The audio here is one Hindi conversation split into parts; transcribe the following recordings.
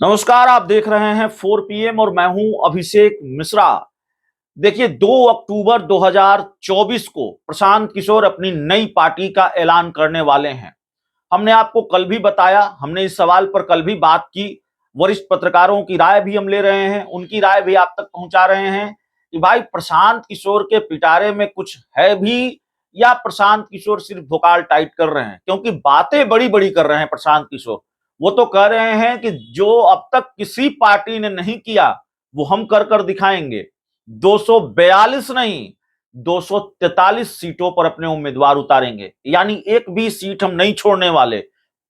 नमस्कार, आप देख रहे हैं 4 पीएम और मैं हूं अभिषेक मिश्रा। देखिए 2 अक्टूबर 2024 को प्रशांत किशोर अपनी नई पार्टी का ऐलान करने वाले हैं। हमने आपको कल भी बताया, हमने इस सवाल पर कल भी बात की। वरिष्ठ पत्रकारों की राय भी हम ले रहे हैं, उनकी राय भी आप तक पहुंचा रहे हैं कि भाई प्रशांत किशोर के पिटारे में कुछ है भी या प्रशांत किशोर सिर्फ भोकाल टाइट कर रहे हैं, क्योंकि बातें बड़ी बड़ी कर रहे हैं प्रशांत किशोर। वो तो कह रहे हैं कि जो अब तक किसी पार्टी ने नहीं किया वो हम कर कर दिखाएंगे। 242 नहीं, 243 सीटों पर अपने उम्मीदवार उतारेंगे, यानी एक भी सीट हम नहीं छोड़ने वाले।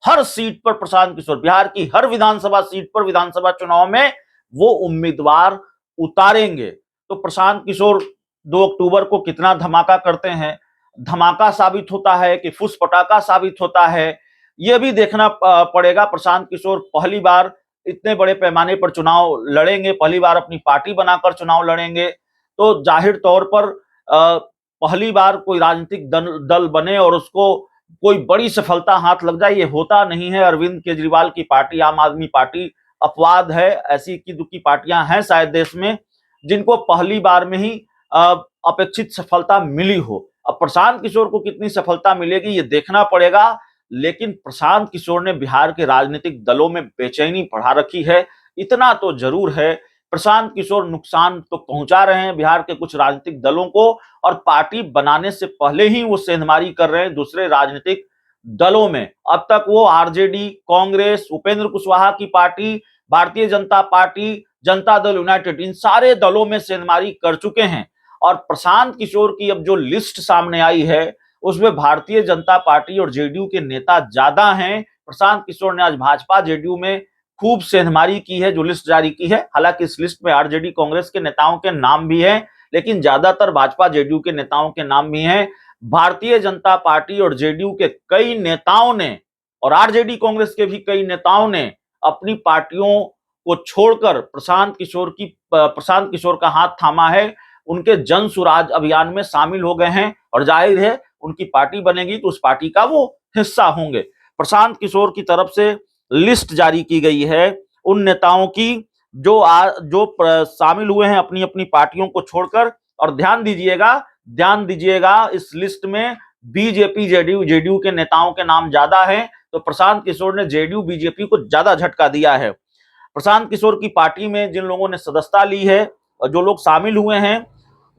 हर सीट पर प्रशांत किशोर, बिहार की हर विधानसभा सीट पर विधानसभा चुनाव में वो उम्मीदवार उतारेंगे। तो प्रशांत किशोर 2 अक्टूबर को कितना धमाका करते हैं, धमाका साबित होता है कि फुस पटाखा साबित होता है, यह भी देखना पड़ेगा। प्रशांत किशोर पहली बार इतने बड़े पैमाने पर चुनाव लड़ेंगे, पहली बार अपनी पार्टी बनाकर चुनाव लड़ेंगे, तो जाहिर तौर पर पहली बार कोई राजनीतिक दल बने और उसको कोई बड़ी सफलता हाथ लग जाए, ये होता नहीं है। अरविंद केजरीवाल की पार्टी आम आदमी पार्टी अपवाद है, ऐसी इक्की दुक्की पार्टियां हैं शायद देश में जिनको पहली बार में ही अपेक्षित सफलता मिली हो। अब प्रशांत किशोर को कितनी सफलता मिलेगी ये देखना पड़ेगा, लेकिन प्रशांत किशोर ने बिहार के राजनीतिक दलों में बेचैनी बढ़ा रखी है, इतना तो जरूर है। प्रशांत किशोर नुकसान तो पहुंचा रहे हैं बिहार के कुछ राजनीतिक दलों को, और पार्टी बनाने से पहले ही वो सेंधमारी कर रहे हैं दूसरे राजनीतिक दलों में। अब तक वो आरजेडी, कांग्रेस, उपेंद्र कुशवाहा की party, Bharatiya Janata party, Janata Dal United, इन सारे दलों में सेंधमारी कर चुके हैं। और प्रशांत किशोर की अब जो लिस्ट सामने आई है उसमें भारतीय जनता पार्टी और जेडीयू के नेता ज्यादा हैं। प्रशांत किशोर ने आज भाजपा जेडीयू में खूब सेंधमारी की है, जो लिस्ट जारी की है। हालांकि इस लिस्ट में आरजेडी कांग्रेस के नेताओं के नाम भी हैं, लेकिन ज्यादातर भाजपा जेडीयू के नेताओं के नाम भी हैं। भारतीय जनता पार्टी और जेडीयू के कई नेताओं ने और आरजेडी कांग्रेस के भी कई नेताओं ने अपनी पार्टियों को छोड़कर प्रशांत किशोर का हाथ थामा है, उनके जन सुराज अभियान में शामिल हो गए हैं, और जाहिर है उनकी पार्टी बनेगी तो उस पार्टी का वो हिस्सा होंगे। प्रशांत किशोर की तरफ से लिस्ट जारी की गई है उन नेताओं की जो शामिल हुए हैं अपनी अपनी पार्टियों को छोड़कर। और ध्यान दीजिएगा इस लिस्ट में बीजेपी, जेडीयू के नेताओं के नाम ज्यादा हैं, तो प्रशांत किशोर ने जेडीयू बीजेपी को ज्यादा झटका दिया है। प्रशांत किशोर की पार्टी में जिन लोगों ने सदस्यता ली है और जो लोग शामिल हुए हैं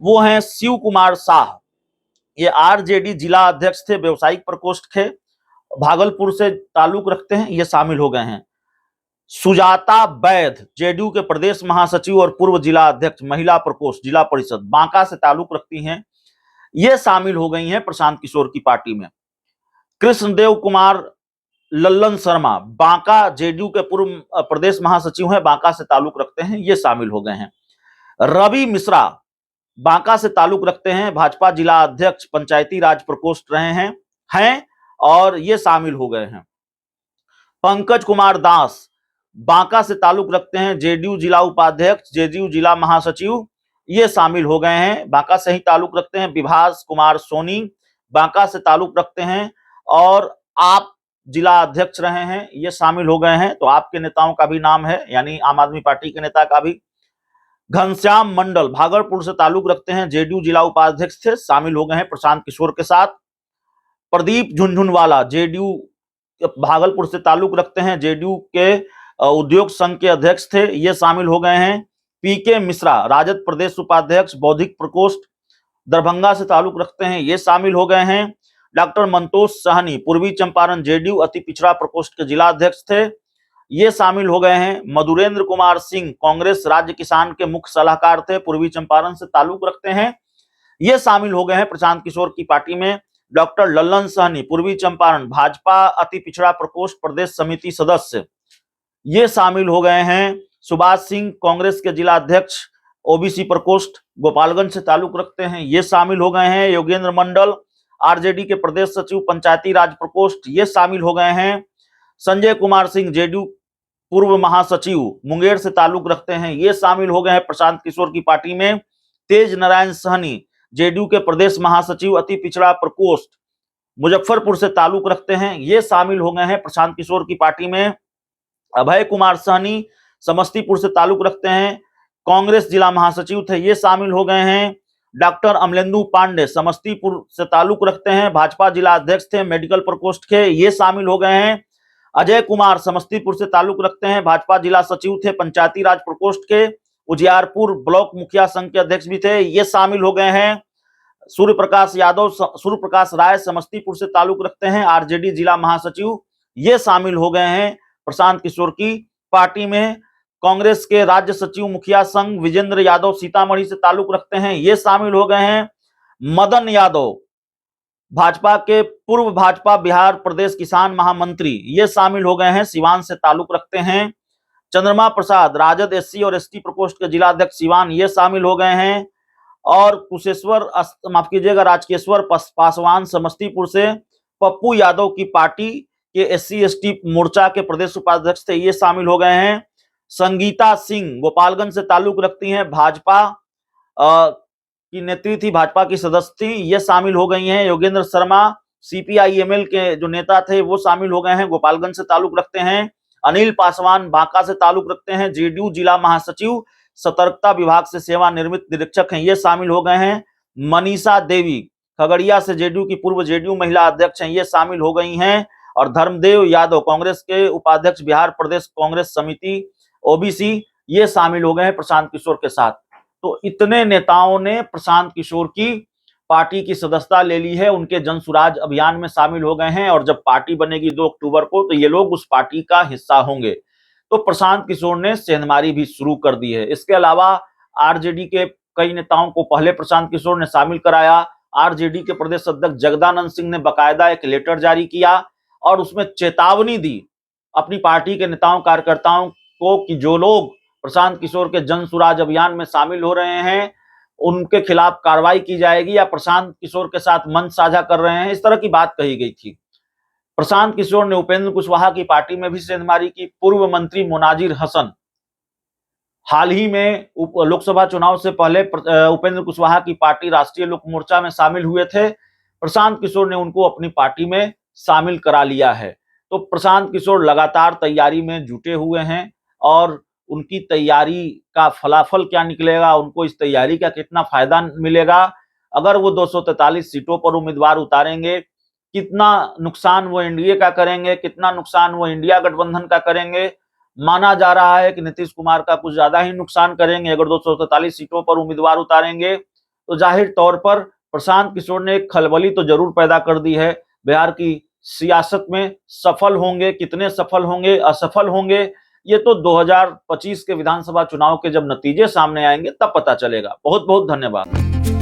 वो हैं शिव कुमार शाह, ये आरजेडी जिला अध्यक्ष थे, व्यवसायिक प्रकोष्ठ थे, भागलपुर से ताल्लुक रखते हैं, ये शामिल हो गए हैं। सुजाता वैध, जेडीयू के प्रदेश महासचिव और पूर्व जिला अध्यक्ष, महिला प्रकोष्ठ, जिला परिषद, बांका से ताल्लुक रखती हैं, ये शामिल हो गई हैं प्रशांत किशोर की पार्टी में। कृष्णदेव कुमार लल्लन शर्मा, बांका जेडीयू के पूर्व प्रदेश महासचिव हैं, बांका से ताल्लुक रखते हैं, ये शामिल हो गए हैं। रवि मिश्रा, बांका से ताल्लुक रखते हैं, भाजपा जिला अध्यक्ष, पंचायती राज प्रकोष्ठ रहे हैं और ये शामिल हो गए हैं। पंकज कुमार दास, बांका से ताल्लुक रखते हैं, जेडीयू जिला उपाध्यक्ष, जेडीयू जिला महासचिव, ये शामिल हो गए हैं, बांका से ही ताल्लुक रखते हैं। विभास कुमार सोनी, बांका से ताल्लुक रखते हैं और आप जिला अध्यक्ष रहे हैं, ये शामिल हो गए हैं। तो आपके नेताओं का भी नाम है, यानी आम आदमी पार्टी के नेता का भी। घनश्याम मंडल, भागलपुर से ताल्लुक रखते हैं, जेडीयू जिला उपाध्यक्ष थे, शामिल हो गए हैं प्रशांत किशोर के साथ। प्रदीप झुनझुनवाला, जेडीयू भागलपुर से ताल्लुक रखते हैं, जेडीयू के उद्योग संघ के अध्यक्ष थे, ये शामिल हो गए हैं। पीके मिश्रा, राजद प्रदेश उपाध्यक्ष, बौद्धिक प्रकोष्ठ, दरभंगा से ताल्लुक रखते हैं, ये शामिल हो गए हैं। डॉक्टर मंतोष सहनी, पूर्वी चंपारण जेडीयू अति पिछड़ा प्रकोष्ठ के जिला अध्यक्ष थे, ये शामिल हो गए हैं। मधुरेंद्र कुमार सिंह, कांग्रेस राज्य किसान के मुख्य सलाहकार थे, पूर्वी चंपारण से ताल्लुक रखते हैं, ये शामिल हो गए हैं प्रशांत किशोर की पार्टी में। डॉक्टर लल्लन सहनी, पूर्वी चंपारण भाजपा अति पिछड़ा प्रकोष्ठ प्रदेश समिति सदस्य, ये शामिल हो गए हैं। सुभाष सिंह, कांग्रेस के जिला अध्यक्ष, ओबीसी प्रकोष्ठ, गोपालगंज से ताल्लुक रखते हैं, ये शामिल हो गए हैं। योगेंद्र मंडल, आरजेडी के प्रदेश सचिव, पंचायती राज प्रकोष्ठ, ये शामिल हो गए हैं। संजय कुमार सिंह, जेडीयू पूर्व महासचिव, मुंगेर से ताल्लुक रखते हैं, ये शामिल हो गए हैं प्रशांत किशोर की पार्टी में। तेज नारायण सहनी, जेडीयू के प्रदेश महासचिव अति पिछड़ा प्रकोष्ठ, मुजफ्फरपुर से ताल्लुक रखते हैं, ये शामिल हो गए हैं प्रशांत किशोर की पार्टी में। अभय कुमार सहनी, समस्तीपुर से ताल्लुक रखते हैं, कांग्रेस जिला महासचिव थे, ये शामिल हो गए हैं। डॉक्टर अमलेंदु पांडे समस्तीपुर से ताल्लुक रखते हैं, भाजपा जिला अध्यक्ष थे मेडिकल प्रकोष्ठ के, ये शामिल हो गए हैं। अजय कुमार समस्तीपुर से ताल्लुक रखते हैं, भाजपा जिला सचिव थे पंचायती राज प्रकोष्ठ के, उजियारपुर ब्लॉक मुखिया संघ के अध्यक्ष भी थे, ये शामिल हो गए हैं। सूर्य प्रकाश राय समस्तीपुर से ताल्लुक रखते हैं, आरजेडी जिला महासचिव, ये शामिल हो गए हैं प्रशांत किशोर की पार्टी में। कांग्रेस के राज्य सचिव मुखिया संघ विजेंद्र यादव सीतामढ़ी से ताल्लुक रखते हैं, ये शामिल हो गए हैं। मदन यादव भाजपा के पूर्व भाजपा बिहार प्रदेश किसान महामंत्री, ये शामिल हो गए हैं, सिवान से ताल्लुक रखते हैं। चंद्रमा प्रसाद राजद एससी और एसटी प्रकोष्ठ के जिला अध्यक्ष सिवान, ये शामिल हो गए हैं। और राजकेश्वर पासवान समस्तीपुर से पप्पू यादव की पार्टी के एससी एसटी मोर्चा के प्रदेश उपाध्यक्ष थे, ये शामिल हो गए हैं। संगीता सिंह गोपालगंज से ताल्लुक रखती हैं, भाजपा की नेत्री थी, भाजपा की सदस्य थी, ये शामिल हो गई हैं। योगेंद्र शर्मा सीपीआईएमएल के जो नेता थे वो शामिल हो गए हैं, गोपालगंज से ताल्लुक रखते हैं। अनिल पासवान बांका से ताल्लुक रखते हैं, जेडीयू जिला महासचिव, सतर्कता विभाग से सेवानिवृत्त निरीक्षक हैं, ये शामिल हो गए हैं। मनीषा देवी खगड़िया से जेडीयू की पूर्व जेडीयू महिला अध्यक्ष हैं, ये शामिल हो गई हैं। और धर्मदेव यादव कांग्रेस के उपाध्यक्ष बिहार प्रदेश कांग्रेस समिति ओबीसी, ये शामिल हो गए हैं प्रशांत किशोर के साथ। तो इतने नेताओं ने प्रशांत किशोर की पार्टी की सदस्यता ले ली है, उनके जन सुराज अभियान में शामिल हो गए हैं। और जब पार्टी बनेगी 2 अक्टूबर को तो ये लोग उस पार्टी का हिस्सा होंगे। तो प्रशांत किशोर ने सेंधमारी भी शुरू कर दी है। इसके अलावा आरजेडी के कई नेताओं को पहले प्रशांत किशोर ने शामिल कराया। आरजेडी के प्रदेश अध्यक्ष जगदानंद सिंह ने बकायदा एक लेटर जारी किया और उसमें चेतावनी दी अपनी पार्टी के नेताओं कार्यकर्ताओं को कि जो लोग प्रशांत किशोर के जन सुराज अभियान में शामिल हो रहे हैं उनके खिलाफ कार्रवाई की जाएगी, या प्रशांत किशोर के साथ मंच साझा कर रहे हैं, इस तरह की बात कही गई थी। प्रशांत किशोर ने उपेंद्र कुशवाहा की पार्टी में भी सेंधमारी की। पूर्व मंत्री मोनाजिर हसन हाल ही में लोकसभा चुनाव से पहले उपेंद्र कुशवाहा की पार्टी राष्ट्रीय लोक मोर्चा में शामिल हुए थे। प्रशांत किशोर ने उनको अपनी पार्टी में शामिल करा लिया है। तो प्रशांत किशोर लगातार तैयारी में जुटे हुए हैं और उनकी तैयारी का फलाफल क्या निकलेगा, उनको इस तैयारी का कितना फायदा मिलेगा, अगर वो 243 सीटों पर उम्मीदवार उतारेंगे, कितना नुकसान वो एनडीए का करेंगे, कितना नुकसान वो इंडिया गठबंधन का करेंगे। माना जा रहा है कि नीतीश कुमार का कुछ ज्यादा ही नुकसान करेंगे। अगर 243 सीटों पर उम्मीदवार उतारेंगे तो जाहिर तौर पर प्रशांत किशोर ने एक खलबली तो जरूर पैदा कर दी है। बिहार की सियासत में सफल होंगे, कितने सफल होंगे, असफल होंगे, ये तो 2025 के विधानसभा चुनाव के जब नतीजे सामने आएंगे तब पता चलेगा। बहुत बहुत धन्यवाद।